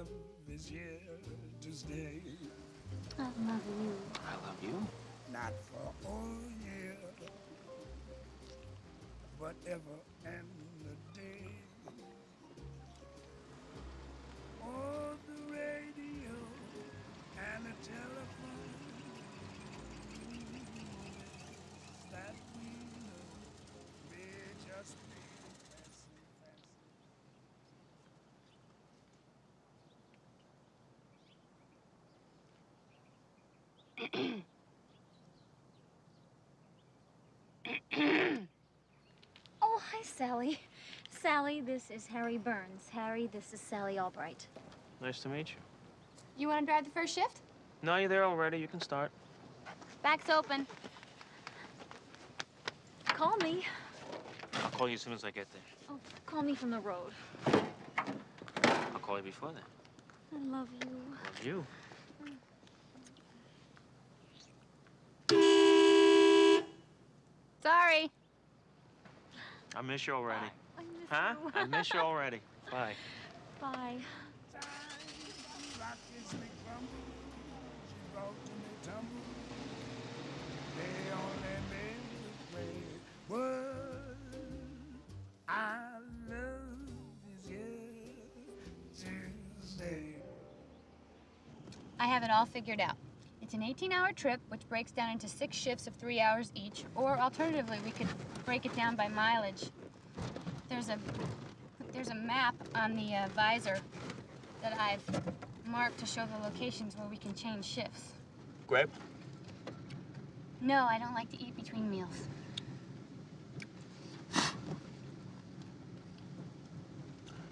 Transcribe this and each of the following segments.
love is here to stay. I love you. I love you. Not for all year, but ever and a day. On the radio and the telephone that we know may just be fancy, Oh, hi, Sally. Sally, this is Harry Burns. Harry, this is Sally Albright. Nice to meet you. You want to drive the first shift? No, you're there already. You can start. Back's open. Call me. I'll call you as soon as I get there. Oh, call me from the road. I'll call you before then. I love you. Love you. Sorry. I miss you already. I miss Huh? you. I miss you already. Bye. Bye. rockets may crumble, she brought to me tumble. They only made me play. What I love is here to stay. I have it all figured out. It's an 18-hour trip, which breaks down into 6 shifts of 3 hours each, or alternatively, we could break it down by mileage. There's a map on the visor that I've marked to show the locations where we can change shifts. Grape? No, I don't like to eat between meals.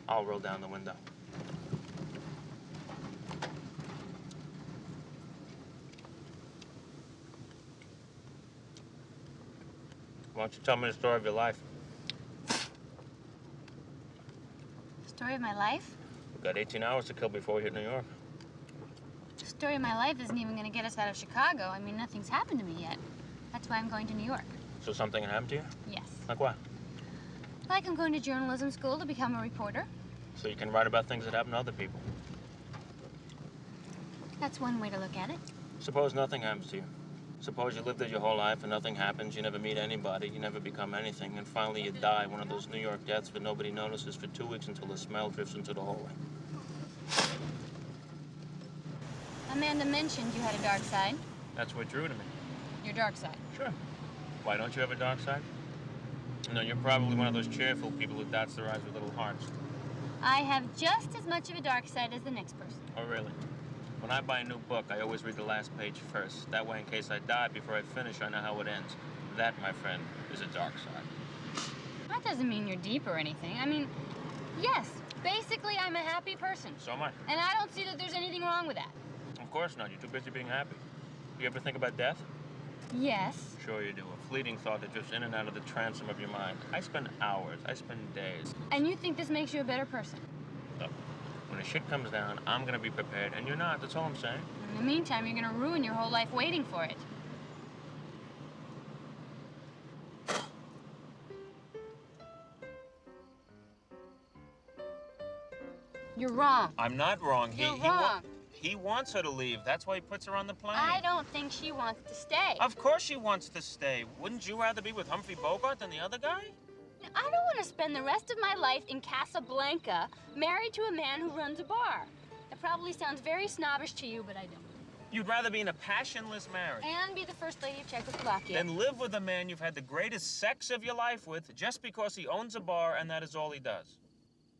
I'll roll down the window. Why don't you tell me the story of your life? Story of my life? We've got 18 hours to kill before we hit New York. The story of my life isn't even going to get us out of Chicago. I mean, nothing's happened to me yet. That's why I'm going to New York. So something happened to you? Yes. Like what? Like I'm going to journalism school to become a reporter. So you can write about things that happen to other people. That's one way to look at it. Suppose nothing happens to you. Suppose you lived there your whole life and nothing happens, you never meet anybody, you never become anything, and finally you die, one of those New York deaths that nobody notices for 2 weeks until the smell drifts into the hallway. Amanda mentioned you had a dark side. That's what drew to me. Your dark side. Sure. Why, don't you have a dark side? No, you're probably one of those cheerful people who dots their eyes with little hearts. I have just as much of a dark side as the next person. Oh, really? When I buy a new book, I always read the last page first. That way, in case I die before I finish, I know how it ends. That, my friend, is a dark side. That doesn't mean you're deep or anything. I mean, yes, basically I'm a happy person. So am I. And I don't see that there's anything wrong with that. Of course not. You're too busy being happy. You ever think about death? Yes. Sure you do. A fleeting thought that drifts in and out of the transom of your mind. I spend hours. I spend days. And you think this makes you a better person? Look, when the shit comes down, I'm gonna be prepared, and you're not. That's all I'm saying. In the meantime, you're gonna ruin your whole life waiting for it. You're wrong. I'm not wrong. You're wrong. He wants her to leave. That's why he puts her on the plane. I don't think she wants to stay. Of course she wants to stay. Wouldn't you rather be with Humphrey Bogart than the other guy? I don't want to spend the rest of my life in Casablanca married to a man who runs a bar. It probably sounds very snobbish to you, but I don't. You'd rather be in a passionless marriage And be the first lady of Czechoslovakia. than live with a man you've had the greatest sex of your life with just because he owns a bar and that is all he does.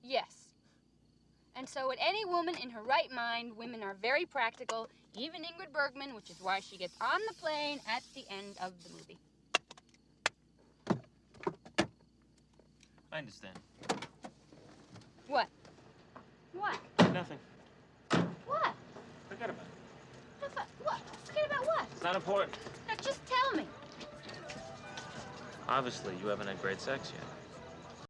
Yes. And so would any woman in her right mind. Women are very practical, even Ingrid Bergman, which is why she gets on the plane at the end of the movie. I understand. What? What? Nothing. What? Forget about it. What? Forget about what? It's not important. Now just tell me. Obviously, you haven't had great sex yet.